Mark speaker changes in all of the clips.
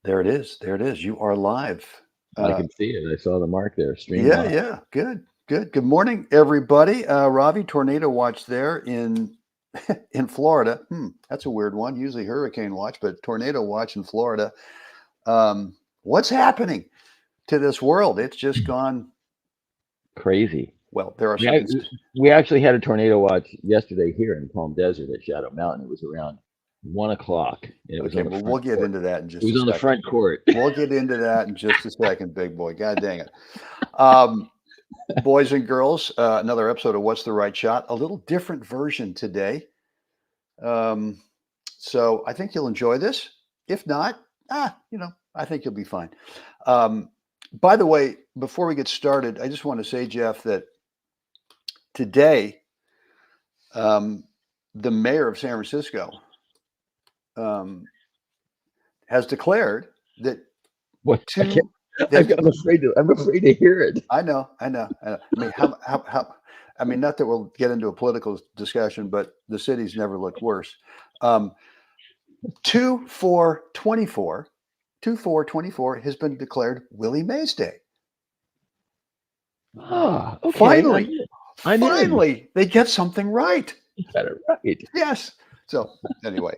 Speaker 1: There it is. There it is. You are live.
Speaker 2: I
Speaker 1: Uh,
Speaker 2: can see it. I saw the mark there. Stream
Speaker 1: yeah,
Speaker 2: live.
Speaker 1: yeah. Good, good. Good morning, everybody. Ravi, tornado watch there in in Florida. That's a weird one. Usually hurricane watch, but tornado watch in Florida. What's happening to this world? It's just gone.
Speaker 2: Crazy.
Speaker 1: Well, there are
Speaker 2: We
Speaker 1: certain.
Speaker 2: ac- we actually had a tornado watch yesterday here in Palm Desert at Shadow Mountain. It was around 1 o'clock, and it was
Speaker 1: Okay,
Speaker 2: on the
Speaker 1: well,
Speaker 2: front
Speaker 1: we'll get
Speaker 2: court.
Speaker 1: into that in
Speaker 2: It
Speaker 1: just
Speaker 2: was
Speaker 1: a
Speaker 2: on the
Speaker 1: second.
Speaker 2: front court.
Speaker 1: We'll get into that in just a second, big boy. God dang it. Um, Boys and girls, another episode of What's the Right Shot? A little different version today. Um, so I think you'll enjoy this. If not, I think you'll be fine. Um, by the way, before we get started, I just want to say, Jeff, that today, um, the mayor of San Francisco um, has declared that
Speaker 2: What? I can't.
Speaker 1: two that
Speaker 2: I'm afraid to. I'm afraid to hear it.
Speaker 1: I know. I mean, how I mean, not that we'll get into a political discussion, but the city's never looked worse. Um, 2 4 24, 2 4 24 has been declared Willie Mays Day.
Speaker 2: Ah, okay.
Speaker 1: Finally,
Speaker 2: I'm in.
Speaker 1: finally, they get something right.
Speaker 2: You got it right.
Speaker 1: Yes. So, anyway,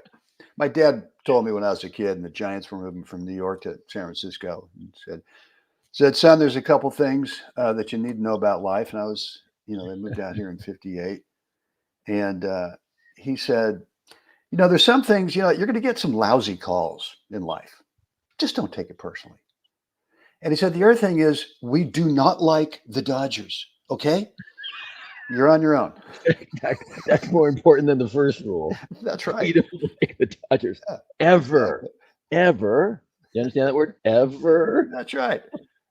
Speaker 1: my dad told me when I was a kid and the Giants were moving from New York to San Francisco and said, son, there's a couple things that you need to know about life. And I was, they moved out here in 58. And he said, there's some things, you're going to get some lousy calls in life. Just don't take it personally. And he said, the other thing is, we do not like the Dodgers. Okay. You're on your own.
Speaker 2: That's more important than the first rule.
Speaker 1: That's
Speaker 2: We
Speaker 1: right.
Speaker 2: don't like the Dodgers
Speaker 1: Yeah,
Speaker 2: ever,
Speaker 1: exactly.
Speaker 2: ever. You understand that word? Ever.
Speaker 1: That's right.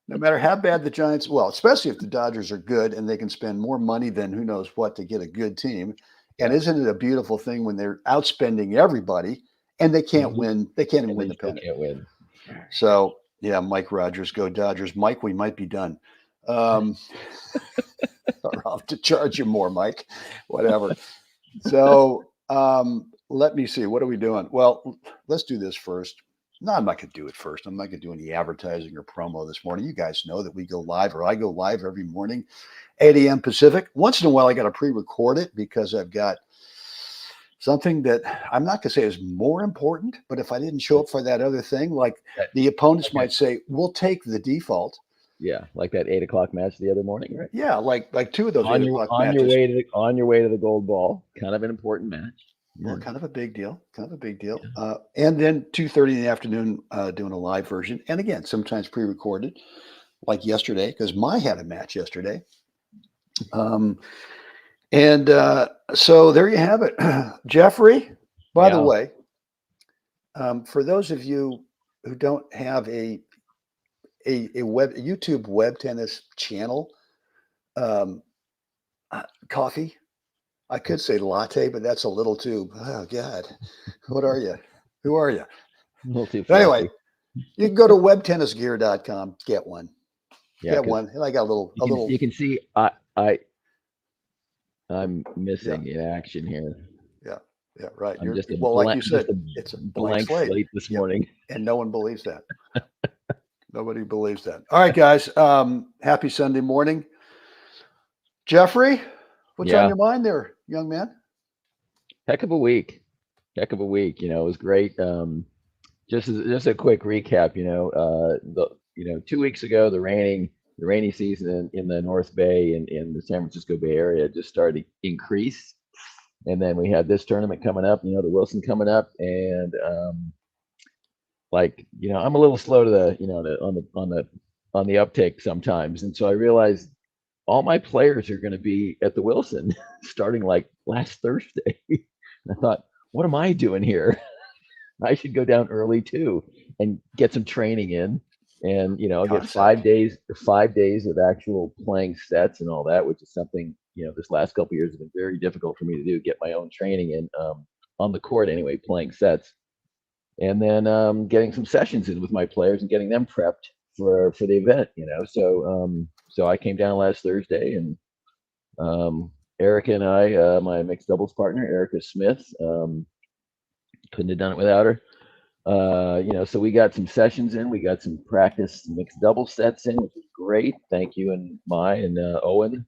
Speaker 1: No matter how bad the Giants, well, especially if the Dodgers are good and they can spend more money than who knows what to get a good team. And
Speaker 2: Yeah.
Speaker 1: isn't it a beautiful thing when they're outspending everybody and they can't
Speaker 2: Mhm.
Speaker 1: win? They can't even
Speaker 2: And
Speaker 1: win
Speaker 2: they
Speaker 1: the
Speaker 2: still
Speaker 1: pennant.
Speaker 2: can't win.
Speaker 1: So yeah, Mike Rogers, go Dodgers. Mike, we might be done. Um, or I'll have to charge you more, Mike. Whatever. So let me see. What are we doing? Well, let's do this first. No, I'm not going to do it first. I'm not going to do any advertising or promo this morning. You guys know that we go live, or I go live every morning, 8 a.m. Pacific. Once in a while, I got to pre-record it because I've got something that I'm not going to say is more important. But if I didn't show
Speaker 2: Like
Speaker 1: up for that other thing, like
Speaker 2: that,
Speaker 1: the opponents
Speaker 2: like that,
Speaker 1: might say, "We'll take the default."
Speaker 2: yeah, like that 8 o'clock match the other morning, right?
Speaker 1: Yeah, like two of those eight
Speaker 2: On your
Speaker 1: o'clock
Speaker 2: on your
Speaker 1: matches.
Speaker 2: way to the gold ball, kind of an important match.
Speaker 1: Well,
Speaker 2: Yeah,
Speaker 1: kind of a big deal, kind of a big deal.
Speaker 2: yeah.
Speaker 1: And then 2:30 in the afternoon, doing a live version, and again, sometimes pre-recorded, like yesterday, because my had a match yesterday. Um, and so there you have it, Jeffrey. By the
Speaker 2: Yeah.
Speaker 1: way, for those of you who don't have a YouTube web tennis channel, um, coffee. I could say latte, but that's a little too. Oh God, what are you? Who are you?
Speaker 2: A little too
Speaker 1: But anyway,
Speaker 2: fancy.
Speaker 1: you can go to webtennisgear.com, get one.
Speaker 2: Yeah,
Speaker 1: Get
Speaker 2: because
Speaker 1: one. And I got
Speaker 2: you
Speaker 1: a
Speaker 2: can
Speaker 1: little,
Speaker 2: you can see I'm
Speaker 1: yeah,
Speaker 2: missing in action here.
Speaker 1: yeah, yeah, right.
Speaker 2: I'm
Speaker 1: You're,
Speaker 2: just a
Speaker 1: well, like
Speaker 2: blank
Speaker 1: you
Speaker 2: just
Speaker 1: said,
Speaker 2: a
Speaker 1: it's a blank
Speaker 2: blank
Speaker 1: slate.
Speaker 2: slate this
Speaker 1: Yep.
Speaker 2: morning.
Speaker 1: And no one believes that. Nobody believes that. All right, guys. Happy Sunday morning. Jeffrey, what's on
Speaker 2: Yeah,
Speaker 1: your mind there, young man?
Speaker 2: heck of a week. Heck of a week. It was great. Just a quick recap. 2 weeks ago, the rainy season in the North Bay and in the San Francisco Bay Area just started to increase, and then we had this tournament coming up. The Wilson coming up, and I'm a little slow to on the uptake sometimes, and so I realized all my players are going to be at the Wilson starting like last Thursday. I thought, what am I doing here? I should go down early too and get some training in, and get
Speaker 1: Concept.
Speaker 2: 5 days of actual playing sets and all that, which is something this last couple of years has been very difficult for me to do. Get my own training in on the court anyway, playing sets, and then getting some sessions in with my players and getting them prepped for the event. So I came down last Thursday, and Erica and I, my mixed doubles partner, Erica Smith, couldn't have done it without her. So we got some sessions in, we got some practice mixed double sets in, which is great. Thank you and Owen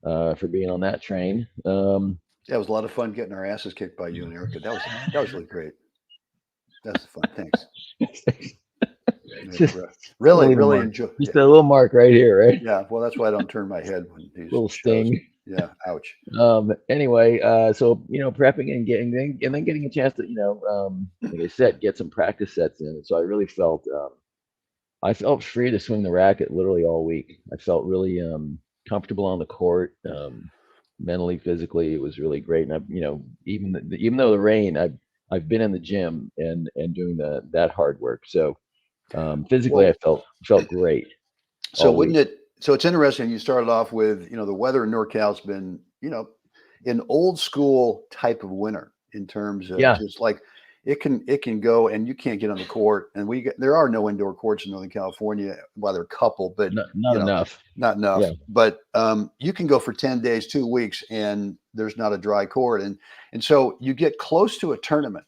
Speaker 2: for being on that train.
Speaker 1: Yeah, it was a lot of fun getting our asses kicked by you and Erica. That was really great. That's fun. Thanks.
Speaker 2: Just
Speaker 1: Really,
Speaker 2: little
Speaker 1: really
Speaker 2: mark.
Speaker 1: enjoy.
Speaker 2: Just a little mark right here, right?
Speaker 1: Yeah. Well, that's why I don't turn my head when these
Speaker 2: Little
Speaker 1: shows.
Speaker 2: sting.
Speaker 1: Yeah. Ouch.
Speaker 2: Anyway, so prepping and getting a chance to like I said, get some practice sets in. So I felt free to swing the racket literally all week. I felt really comfortable on the court, mentally, physically. It was really great. And even though the rain, I've been in the gym and doing that hard work. So physically,
Speaker 1: Well,
Speaker 2: I felt great.
Speaker 1: so
Speaker 2: All
Speaker 1: wouldn't
Speaker 2: week.
Speaker 1: it? So it's interesting. You started off with, the weather in NorCal's been, an old school type of winter in terms of
Speaker 2: Yeah,
Speaker 1: just like it can go and you can't get on the court. And there are no indoor courts in Northern California. Well, there are a couple, but
Speaker 2: not enough.
Speaker 1: not enough.
Speaker 2: Yeah,
Speaker 1: But you can go for 10 days, 2 weeks, and there's not a dry court. And so you get close to a tournament,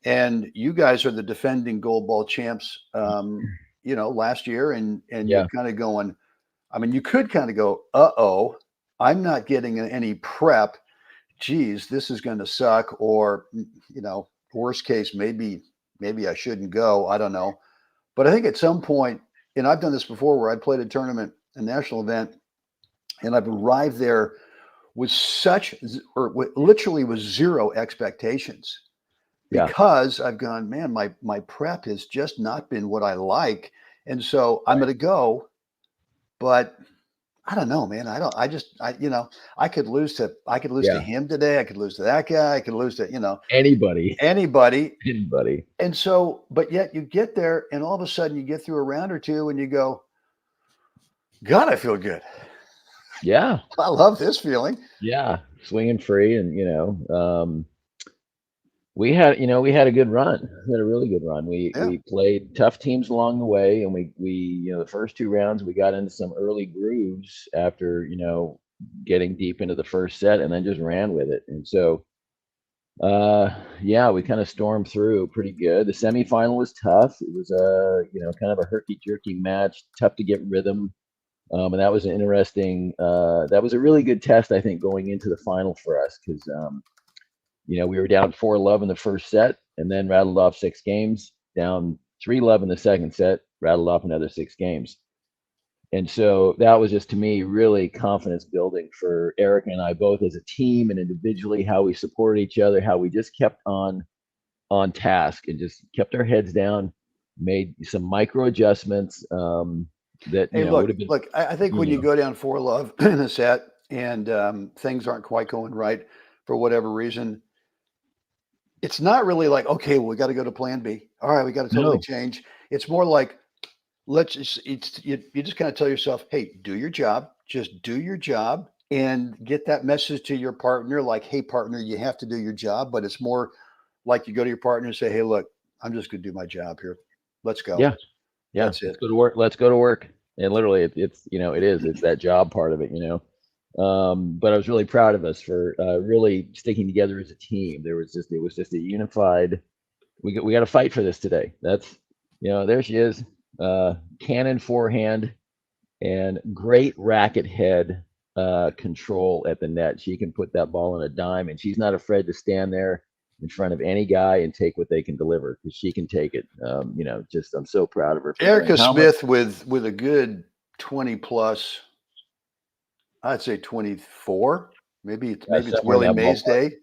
Speaker 1: and you guys are the defending gold ball champs, last year, and you're
Speaker 2: yeah,
Speaker 1: kind of going. I mean, you could kind of go, uh-oh, I'm not getting any prep. Geez, this is going to suck. Or, worst case, maybe I shouldn't go. I don't know. But I think at some point, and I've done this before where I played a tournament, a national event, and I've arrived there with literally with zero expectations,
Speaker 2: yeah,
Speaker 1: because I've gone, man, my prep has just not been what I like. And so I'm
Speaker 2: right.
Speaker 1: going to go, but I don't know, man. I could lose to
Speaker 2: Yeah.
Speaker 1: him today. I could lose to that guy. I could lose to,
Speaker 2: Anybody,
Speaker 1: anybody.
Speaker 2: anybody.
Speaker 1: And so, but yet you get there and all of a sudden you get through a round or two and you go, God, I feel good.
Speaker 2: Yeah,
Speaker 1: I love this feeling.
Speaker 2: yeah. Swinging free, and we had a good run. We had a really good run.
Speaker 1: Yeah.
Speaker 2: We played tough teams along the way, and we the first two rounds we got into some early grooves after getting deep into the first set, and then just ran with it. And so yeah, we kind of stormed through pretty good. The semifinal was tough. It was kind of a herky jerky match, tough to get rhythm. And that was an interesting. That was a really good test, I think, going into the final for us, because we were down 4-love in the first set, and then rattled off 6 games. Down 3-love in the second set, rattled off another 6 games. And so that was just, to me, really confidence building for Erica and I, both as a team and individually, how we supported each other, how we just kept on task and just kept our heads down, made some micro adjustments that
Speaker 1: Hey,
Speaker 2: would
Speaker 1: look,
Speaker 2: have been,
Speaker 1: look. I think when you go down 4-love in a set and things aren't quite going right for whatever reason, it's not really like, okay, well, we got to go to plan B. All right, we got to totally
Speaker 2: no,
Speaker 1: change. It's more like, you just kind of tell yourself, hey, do your job, just do your job, and get that message to your partner, like, hey, partner, you have to do your job. But it's more like you go to your partner and say, hey, look, I'm just going to do my job here. Let's go.
Speaker 2: yeah, yeah,
Speaker 1: That's
Speaker 2: let's
Speaker 1: it.
Speaker 2: go to work. Let's go to work. And literally, it's that job part of it. But I was really proud of us for really sticking together as a team. It was just a unified. We got to fight for this today. That's there she is, cannon forehand and great racket head control at the net. She can put that ball in a dime, and she's not afraid to stand there in front of any guy and take what they can deliver, because she can take it. Just I'm so proud of her for
Speaker 1: Erica
Speaker 2: doing how much.
Speaker 1: Smith with a good 20 plus, I'd say 24. Maybe it's
Speaker 2: Somewhere in
Speaker 1: Willie
Speaker 2: that
Speaker 1: Mays
Speaker 2: ballpark.
Speaker 1: day.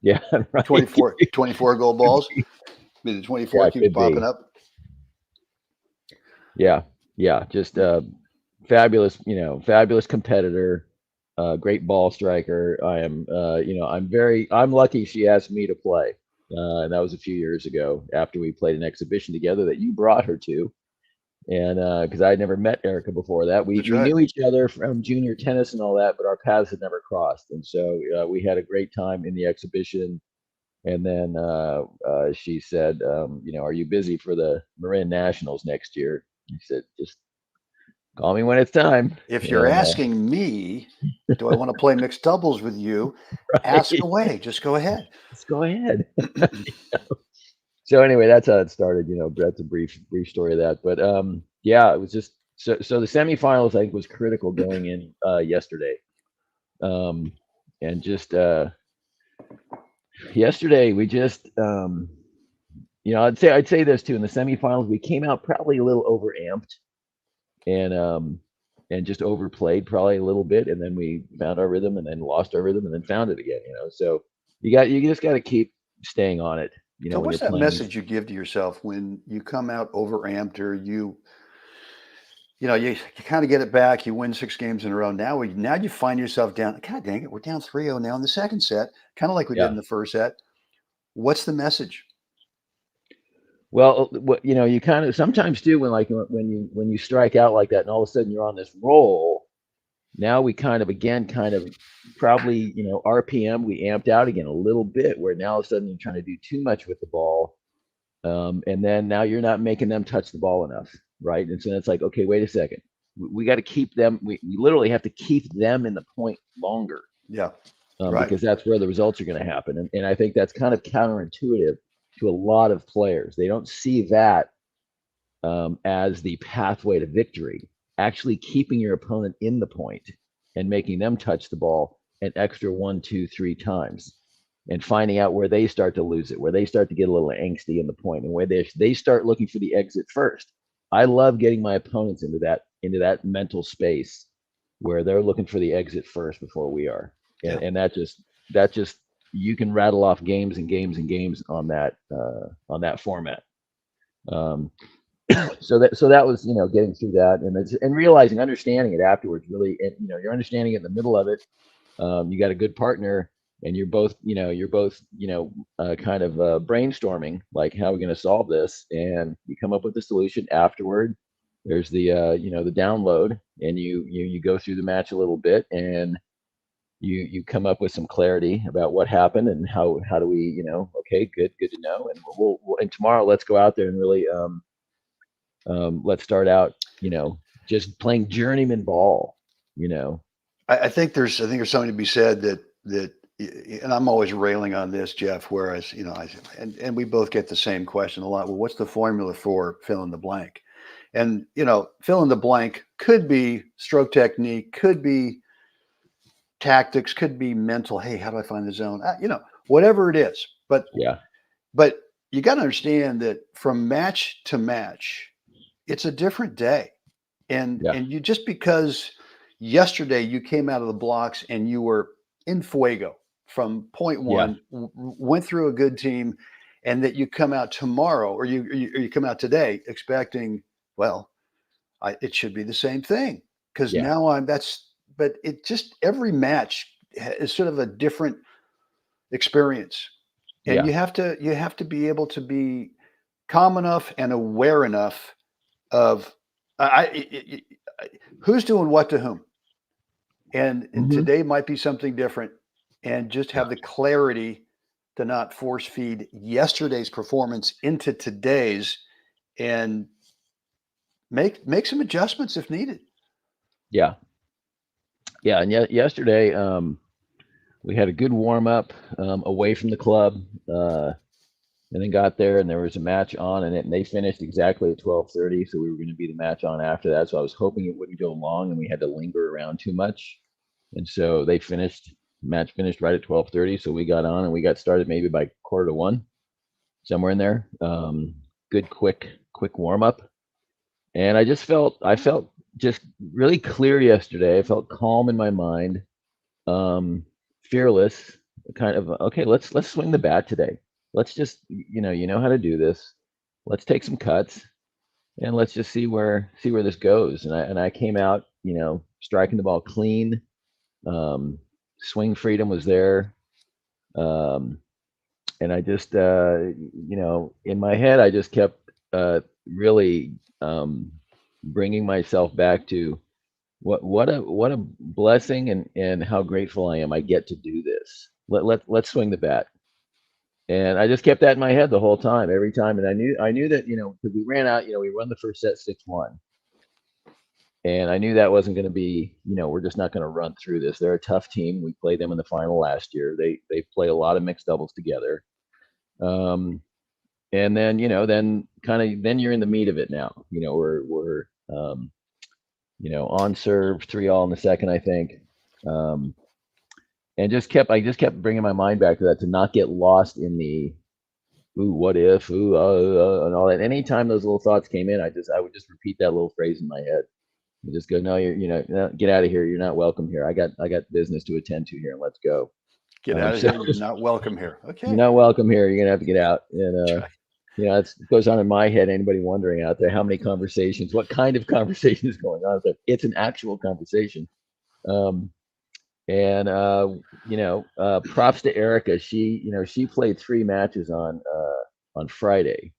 Speaker 2: Yeah, right.
Speaker 1: 24 gold balls. Maybe the 24
Speaker 2: Yeah,
Speaker 1: keeps
Speaker 2: could
Speaker 1: popping
Speaker 2: be.
Speaker 1: up.
Speaker 2: Yeah, yeah, just fabulous, fabulous competitor, great ball striker. I'm lucky she asked me to play. And that was a few years ago after we played an exhibition together that you brought her to. And because I had never met Erica before that, we
Speaker 1: That's right.
Speaker 2: knew each other from junior tennis and all that, but our paths had never crossed. And so we had a great time in the exhibition. And then she said, are you busy for the Marin Nationals next year? I said, just call me when it's time.
Speaker 1: If you're
Speaker 2: And
Speaker 1: asking me, do I want to play mixed doubles with you?
Speaker 2: right,
Speaker 1: Ask away. Just go ahead.
Speaker 2: just go ahead. So anyway, that's how it started. That's a brief story of that. But yeah, it was just so the semifinals I think was critical going in yesterday. And just yesterday we just I'd say this too. In the semifinals, we came out probably a little overamped and just overplayed probably a little bit, and then we found our rhythm, and then lost our rhythm, and then found it again. So you just got to keep staying on it.
Speaker 1: So
Speaker 2: When
Speaker 1: what's
Speaker 2: you're
Speaker 1: that
Speaker 2: playing these.
Speaker 1: message you give to yourself when you come out overamped, or you kind of get it back, you win 6 games in a row. Now you find yourself down. God dang it, we're down 3-0 now in the second set, kind of like we did
Speaker 2: Yeah.
Speaker 1: in the first set. What's the message?
Speaker 2: Well, you kind of sometimes do when you strike out like that, and all of a sudden you're on this roll. Now we kind of probably RPM, we amped out again a little bit, where now all of a sudden you're trying to do too much with the ball, and then now you're not making them touch the ball enough, right? And so it's like, okay, wait a second, we got to keep them. We literally have to keep them in the point longer.
Speaker 1: Yeah, right.
Speaker 2: Because that's where the results are going to happen. And I think that's kind of counterintuitive to a lot of players. They don't see that as the pathway to victory. Actually keeping your opponent in the point and making them touch the ball an extra 1, 2, 3 times, and finding out where they start to lose it, where they start to get a little angsty in the point, and where they start looking for the exit first. I love getting my opponents into that mental space where they're looking for the exit first before we are. And that just you can rattle off games and games and games on that format. So that was getting through that, and realizing, understanding it afterwards, really. And you're understanding it in the middle of it. You got a good partner, and you're both kind of brainstorming, like, how are we going to solve this, and you come up with a solution afterward. There's the the download, and you go through the match a little bit, and you come up with some clarity about what happened, and how do we, okay, good to know. And and tomorrow let's go out there and really let's start out just playing journeyman ball.
Speaker 1: I think there's something to be said that, and I'm always railing on this, Jeff. Whereas and we both get the same question a lot. Well, what's the formula for fill in the blank? And fill in the blank could be stroke technique, could be tactics, could be mental. Hey, how do I find the zone? Whatever it is. But you got to understand that from match to match, it's a different day. And you, just because yesterday you came out of the blocks and you were in fuego from point one, went through a good team, and that you come out tomorrow, or you come out today expecting, well, it should be the same thing, because now but it just, every match is sort of a different experience, and you have to be able to be calm enough and aware enough of who's doing what to whom, and today might be something different, and just have the clarity to not force feed yesterday's performance into today's, and make some adjustments if needed.
Speaker 2: And yesterday we had a good warm up away from the club, and then got there, and there was a match on, and they finished exactly at 12:30. So we were going to be the match on after that. So I was hoping it wouldn't go long, and we had to linger around too much. And so match finished right at 12:30. So we got on, and we got started maybe by 12:45, somewhere in there. Good quick warm up, and I felt just really clear yesterday. I felt calm in my mind, fearless, kind of, okay, let's swing the bat today. Let's just, you know how to do this. Let's take some cuts, and let's just see where this goes. And I came out, striking the ball clean. Swing freedom was there. And I just, in my head, I just kept really bringing myself back to what a blessing, and how grateful I am I get to do this. Let's swing the bat. And I just kept that in my head the whole time, every time. And I knew that, because we ran out, we won the first set 6-1. And I knew that wasn't going to be, we're just not going to run through this. They're a tough team. We played them in the final last year. They play a lot of mixed doubles together. then, then then you're in the meat of it now. We're on serve 3-all in the second, I think. And I just kept bringing my mind back to that, to not get lost in the, ooh, what if, ooh, and all that. Anytime those little thoughts came in, I would just repeat that little phrase in my head and just go, no, no, get out of here. You're not welcome here. I got business to attend to here, and let's go.
Speaker 1: Get out of here. You're not welcome here. Okay.
Speaker 2: You're not welcome here. You're gonna have to get out. And
Speaker 1: Right.
Speaker 2: it goes on in my head. Anybody wondering out there, how many conversations, what kind of conversation is going on? It's an actual conversation. And props to Erica. She played 3 matches on Friday,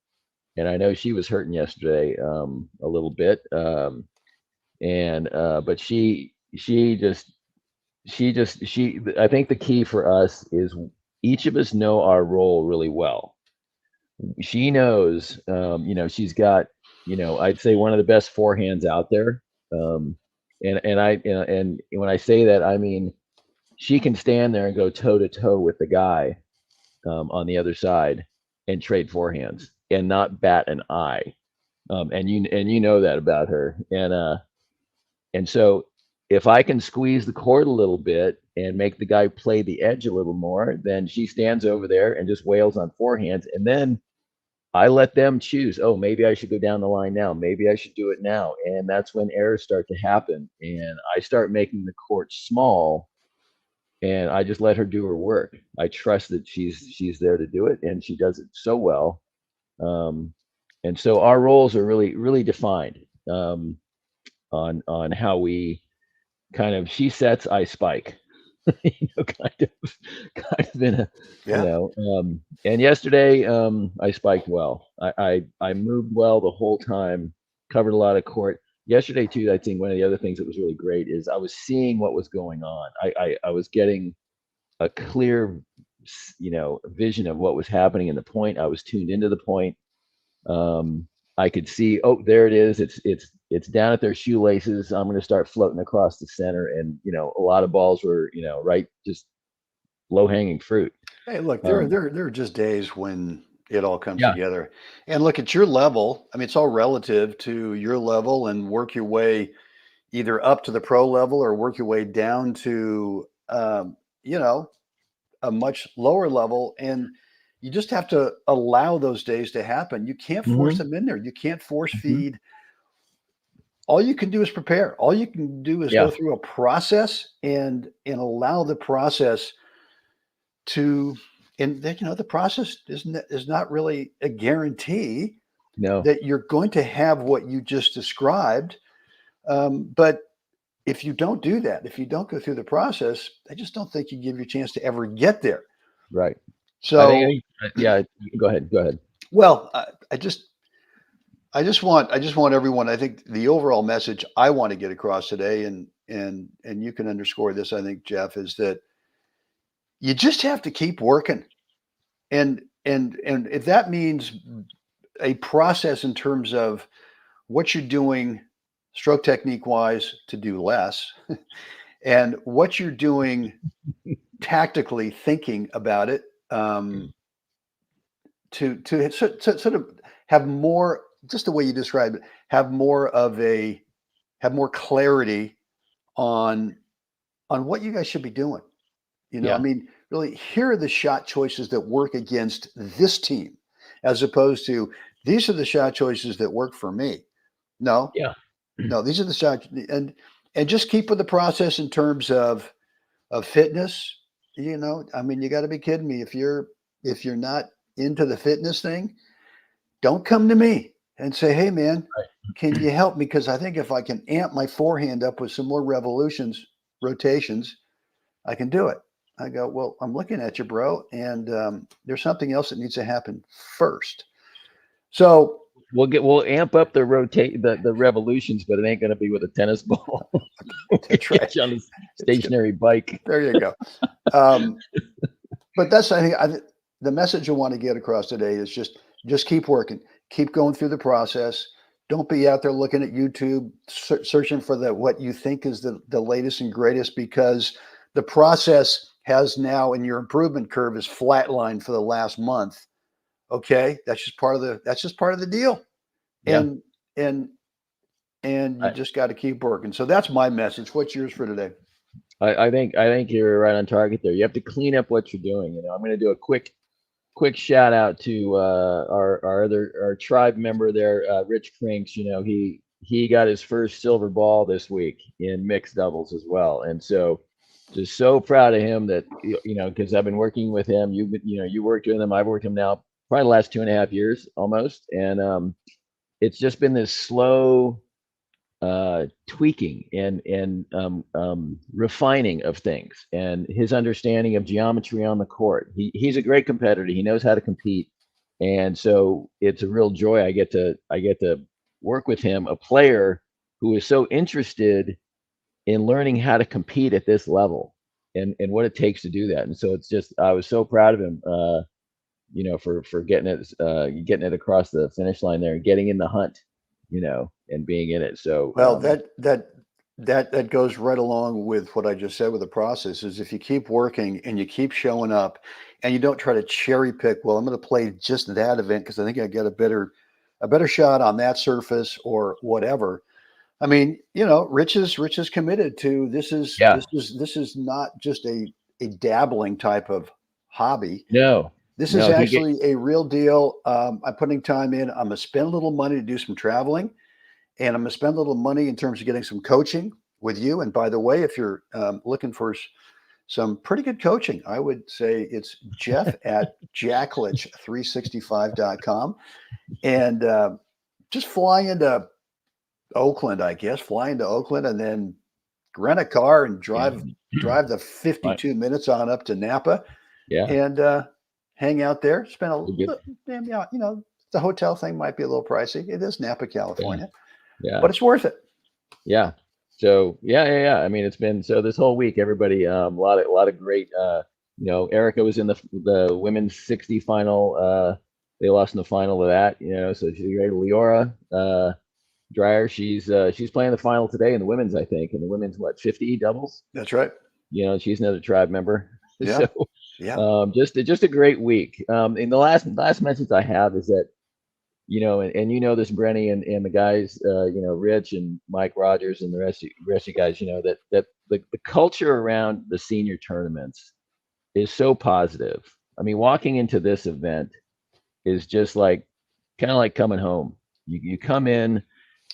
Speaker 2: and I know she was hurting yesterday a little bit. But I think the key for us is each of us know our role really well. She knows, she's got, I'd say one of the best forehands out there. And when I say that, I mean, she can stand there and go toe to toe with the guy on the other side and trade forehands and not bat an eye. And you know that about her. And so if I can squeeze the cord a little bit and make the guy play the edge a little more, then she stands over there and just wails on forehands. And then I let them choose. Oh, maybe I should go down the line now. Maybe I should do it now. And that's when errors start to happen. And I start making the court small, and I just let her do her work. I trust that she's there to do it, and she does it so well. And so our roles are really, really defined on how we she sets, I spike. Kind of in a, and yesterday I spiked well. I moved well the whole time, covered a lot of court. Yesterday too, I think one of the other things that was really great is I was seeing what was going on. I was getting a clear, vision of what was happening in the point. I was tuned into the point. I could see, oh, there it is. It's down at their shoelaces. I'm going to start floating across the center, and a lot of balls were right, just low hanging fruit.
Speaker 1: Hey, look, there are just days when it all comes
Speaker 2: Yeah.
Speaker 1: together. And look, at your level, I mean, it's all relative to your level, and work your way either up to the pro level or work your way down to a much lower level. And you just have to allow those days to happen. You can't force them in there. You can't force feed. All you can do is prepare. All you can do is go through a process and allow the process to, and then, the process is not really a guarantee that you're going to have what you just described. But if you don't do that, if you don't go through the process, I just don't think you give your chance to ever get there.
Speaker 2: Right.
Speaker 1: So,
Speaker 2: go ahead.
Speaker 1: Well, I just want everyone. I think the overall message I want to get across today, and you can underscore this, I think, Jeff, is that you just have to keep working, and if that means a process in terms of what you're doing, stroke technique wise, to do less, and what you're doing tactically, thinking about it, to sort of have more, just the way you described it, have more clarity on what you guys should be doing. I mean, really, here are the shot choices that work against this team, as opposed to these are the shot choices that work for me. No, these are the shots, and just keep with the process in terms of fitness. I mean, you got to be kidding me. If you're not into the fitness thing, don't come to me and say, hey man, can you help me? Because I think if I can amp my forehand up with some more rotations, I can do it. I go, well, I'm looking at you, bro, and there's something else that needs to happen first. So
Speaker 2: we'll amp up the revolutions, but it ain't going to be with a tennis ball.
Speaker 1: That's right.
Speaker 2: On a stationary bike.
Speaker 1: There you go. But that's, I think, the message I want to get across today is just keep working, keep going through the process. Don't be out there looking at YouTube, searching for what you think is the latest and greatest, because the process has now, and your improvement curve is flatlined for the last month. Okay, that's just part of the deal.
Speaker 2: Yeah.
Speaker 1: And you just got to keep working. So that's my message. What's yours for today?
Speaker 2: I think you're right on target there. You have to clean up what you're doing. I'm going to do a quick shout out to our tribe member there, Rich Crinks. He got his first silver ball this week in mixed doubles as well, and so just so proud of him that because I've been working with him. You worked with him. I've worked with him now probably the last 2.5 years almost, and it's just been this slow tweaking and refining of things, and his understanding of geometry on the court. He's a great competitor. He knows how to compete, and so it's a real joy. I get to work with him, a player who is so interested in learning how to compete at this level and what it takes to do that. And so I was so proud of him. For getting it across the finish line there and getting in the hunt, and being in it. So
Speaker 1: well, that goes right along with what I just said with the process. Is if you keep working and you keep showing up, and you don't try to cherry pick. Well, I'm going to play just that event because I think I get a better shot on that surface or whatever. I mean, Rich is committed to this.
Speaker 2: yeah,
Speaker 1: This is not just a dabbling type of hobby.
Speaker 2: no,
Speaker 1: This is
Speaker 2: no,
Speaker 1: actually a real deal. I'm putting time in. I'm going to spend a little money to do some traveling, and I'm going to spend a little money in terms of getting some coaching with you. And by the way, if you're looking for some pretty good coaching, I would say it's Jeff at jacklich365.com. And just fly into Oakland, I guess, and then rent a car and drive the 52 minutes on up to Napa.
Speaker 2: yeah,
Speaker 1: And hang out there, spend a
Speaker 2: good.
Speaker 1: little, the hotel thing might be a little pricey. It is Napa, California,
Speaker 2: Yeah,
Speaker 1: but it's worth it.
Speaker 2: yeah. So yeah. I mean, it's been so this whole week. Everybody, a lot of great. Erica was in the women's 60 final. They lost in the final of that. So she's great. Leora Dreyer, she's playing the final today in the women's, I think, in the women's 50 doubles.
Speaker 1: That's right.
Speaker 2: She's another tribe member.
Speaker 1: Yeah.
Speaker 2: So
Speaker 1: yeah.
Speaker 2: Just a great week. And the last message I have is that, and this, Brenny, and the guys, Rich and Mike Rogers and the rest of you guys, that the culture around the senior tournaments is so positive. I mean, walking into this event is just kind of like coming home. You come in,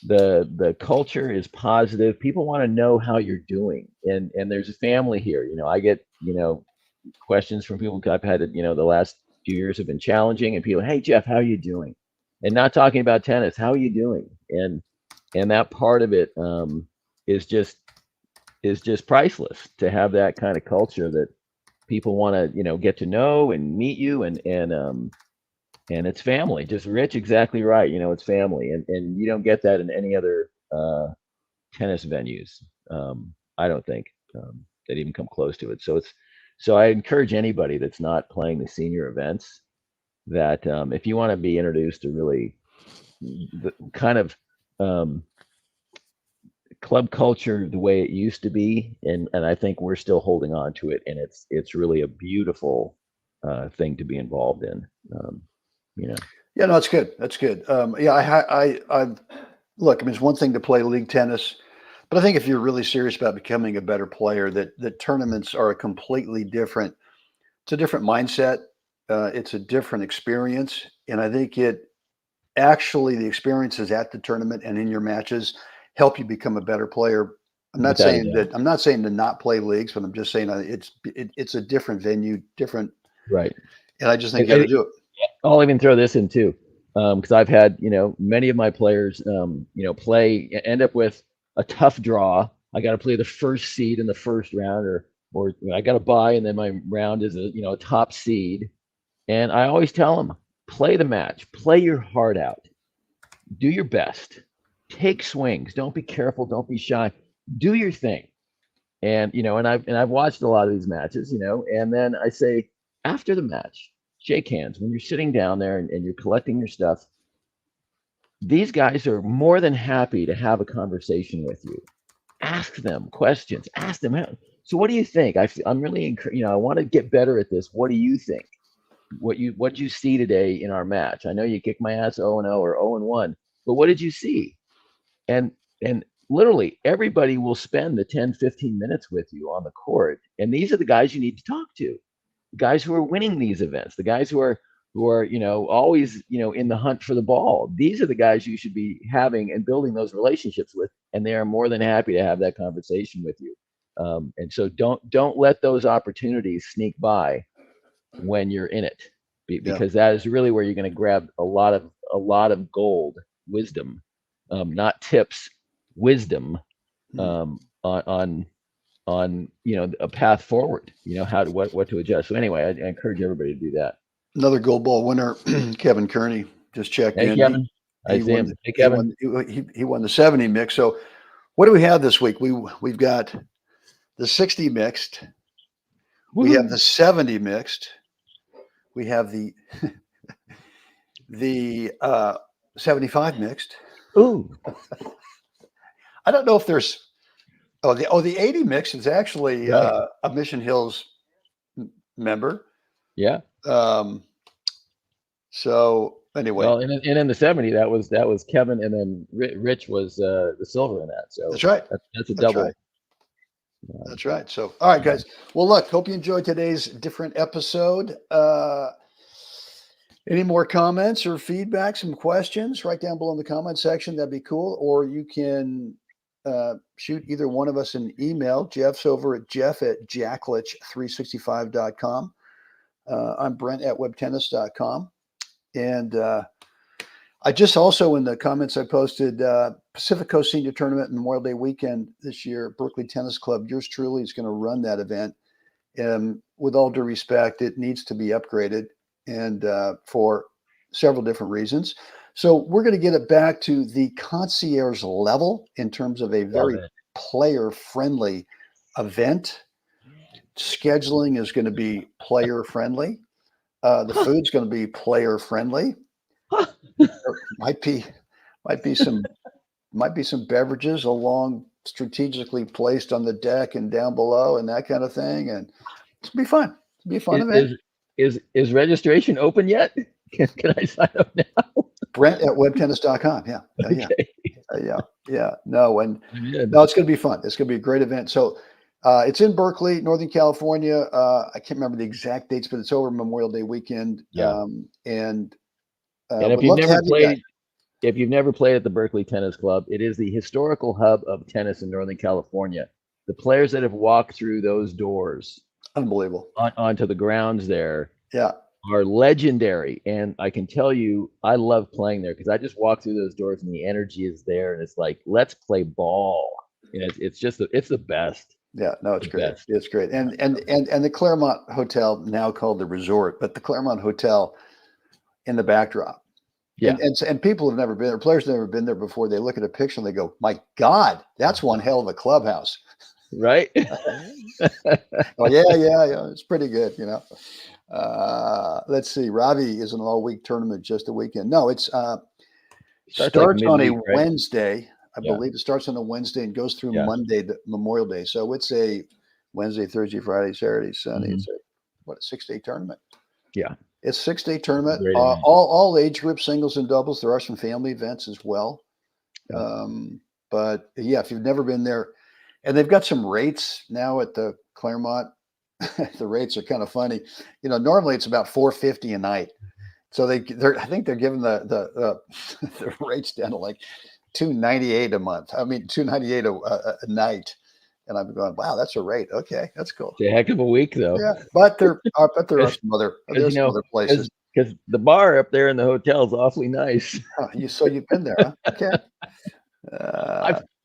Speaker 2: the culture is positive. People want to know how you're doing, and there's a family here. I get questions from people. I've had the last few years have been challenging, and people, hey Jeff, how are you doing? And not talking about tennis, how are you doing? And that part of it is just priceless, to have that kind of culture that people want to get to know and meet you, and it's family. Just Rich, exactly right. It's family, and you don't get that in any other tennis venues. I don't think that even come close to it. So I encourage anybody that's not playing the senior events that if you want to be introduced to really the kind of club culture the way it used to be, and I think we're still holding on to it, and it's really a beautiful thing to be involved in.
Speaker 1: Yeah, no, it's good. That's good. I look. I mean, it's one thing to play league tennis, but I think if you're really serious about becoming a better player, that tournaments are a completely different. It's a different mindset. It's a different experience, and I think the experiences at the tournament and in your matches help you become a better player. I'm not saying to not play leagues, but I'm just saying it's a different venue, different.
Speaker 2: Right.
Speaker 1: And I just think you got to do it.
Speaker 2: I'll even throw this in too, because I've had many of my players end up with a tough draw. I got to play the first seed in the first round, or I got to buy, and then my round is a top seed. And I always tell them, play the match, play your heart out, do your best, take swings, don't be careful, don't be shy, do your thing. And I've watched a lot of these matches, and then I say after the match, shake hands when you're sitting down there and you're collecting your stuff. These guys are more than happy to have a conversation with you. Ask them questions. Ask them, so what do you think? I'm really I want to get better at this. What do you think? what did you see today in our match? I know you kicked my ass 0-0 or 0-1, but what did you see? And literally everybody will spend the 10, 15 minutes with you on the court. And these are the guys you need to talk to. The guys who are winning these events, the guys who are, always, in the hunt for the ball. These are the guys you should be having and building those relationships with. And they are more than happy to have that conversation with you. And so don't let those opportunities sneak by when you're in it, because that is really where you're going to grab a lot of gold, wisdom, not tips, wisdom, on a path forward, what to adjust. So anyway, I encourage everybody to do that.
Speaker 1: Another gold ball winner, Kevin Kearney, just checked in.
Speaker 2: Kevin. I see him. Hey, Kevin.
Speaker 1: He won the 70 mix. So what do we have this week? We've got the 60 mixed. We have the 70 mixed. We have the 75 mixed.
Speaker 2: Ooh.
Speaker 1: I don't know if there's the 80 mix is actually a Mission Hills member.
Speaker 2: Yeah.
Speaker 1: So anyway.
Speaker 2: Well, and in the 70, that was Kevin, and then Rich was the silver in that. So
Speaker 1: that's right.
Speaker 2: That's a double.
Speaker 1: Right. That's right. So, all right, guys. Well, look, hope you enjoyed today's different episode. Any more comments or feedback, some questions, right down below in the comment section. That'd be cool. Or you can shoot either one of us an email. Jeff's over at jeff@jacklich365.com. I'm Brent at webtennis.com. And I just also, in the comments I posted, Pacific Coast Senior Tournament Memorial Day weekend this year, Berkeley Tennis Club, yours truly is going to run that event. And with all due respect, it needs to be upgraded, and for several different reasons. So we're going to get it back to the concierge level in terms of a very player-friendly event. Scheduling is going to be player-friendly. The food's going to be player-friendly. There might be some beverages along strategically placed on the deck and down below and that kind of thing, and it'll be fun. It'll be a fun event.
Speaker 2: Is registration open yet? Can I sign up now?
Speaker 1: Brent at webtennis.com. Yeah.
Speaker 2: Okay.
Speaker 1: No, it's going to be fun. It's going to be a great event. So it's in Berkeley, Northern California. I can't remember the exact dates, but it's over Memorial Day weekend.
Speaker 2: Yeah.
Speaker 1: And
Speaker 2: if you've never played at the Berkeley Tennis Club, it is the historical hub of tennis in Northern California. The players that have walked through those doors,
Speaker 1: unbelievable,
Speaker 2: onto the grounds there, are legendary. And I can tell you, I love playing there because I just walk through those doors and the energy is there, and it's like, let's play ball. It's the best.
Speaker 1: Yeah, no, it's great. It's great. And the Claremont Hotel, now called the Resort, but the Claremont Hotel in the backdrop.
Speaker 2: Yeah.
Speaker 1: And people have never been there, players have never been there before. They look at a picture and they go, my God, that's one hell of a clubhouse.
Speaker 2: Right.
Speaker 1: Oh, yeah. It's pretty good, Let's see. Ravi is an all-week tournament, just a weekend. No, it's starts on a Wednesday. I believe it starts on a Wednesday and goes through Monday, the Memorial Day. So it's a Wednesday, Thursday, Friday, Saturday, Sunday. It's a 6-day tournament. Yeah. It's a 6-day tournament. All age groups, singles and doubles. There are some family events as well. Yeah. But if you've never been there, and they've got some rates now at the Claremont. The rates are kind of funny. Normally it's about $450 a night. So I think they're giving the rates down to like $298 a month. I mean, $298 a night. And I'm going, wow, that's a rate. Okay, that's cool.
Speaker 2: It's a heck of a week, though.
Speaker 1: Yeah, but there are some other places.
Speaker 2: Because the bar up there in the hotel is awfully nice.
Speaker 1: So you've been there, huh? Okay.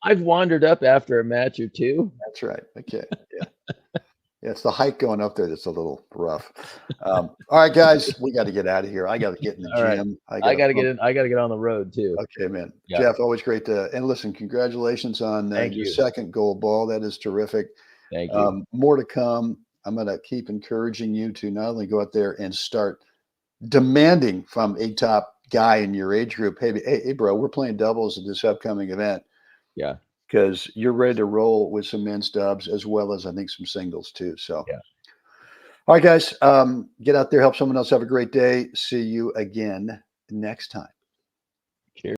Speaker 2: I've wandered up after a match or two.
Speaker 1: That's right. Okay. Yeah. Yeah, it's the hike going up there that's a little rough. All right, guys, we got to get out of here. I got to get in the gym.
Speaker 2: I got to get in. I got to get on the road too.
Speaker 1: Okay, man. Yeah. Jeff, always great and listen, congratulations on your second gold ball. That is terrific.
Speaker 2: Thank you.
Speaker 1: More to come. I'm going to keep encouraging you to not only go out there and start demanding from a top guy in your age group, hey, bro, we're playing doubles at this upcoming event.
Speaker 2: Yeah.
Speaker 1: Because you're ready to roll with some men's dubs as well as I think some singles too. So, all All right, guys, get out there, help someone else have a great day. See you again next time.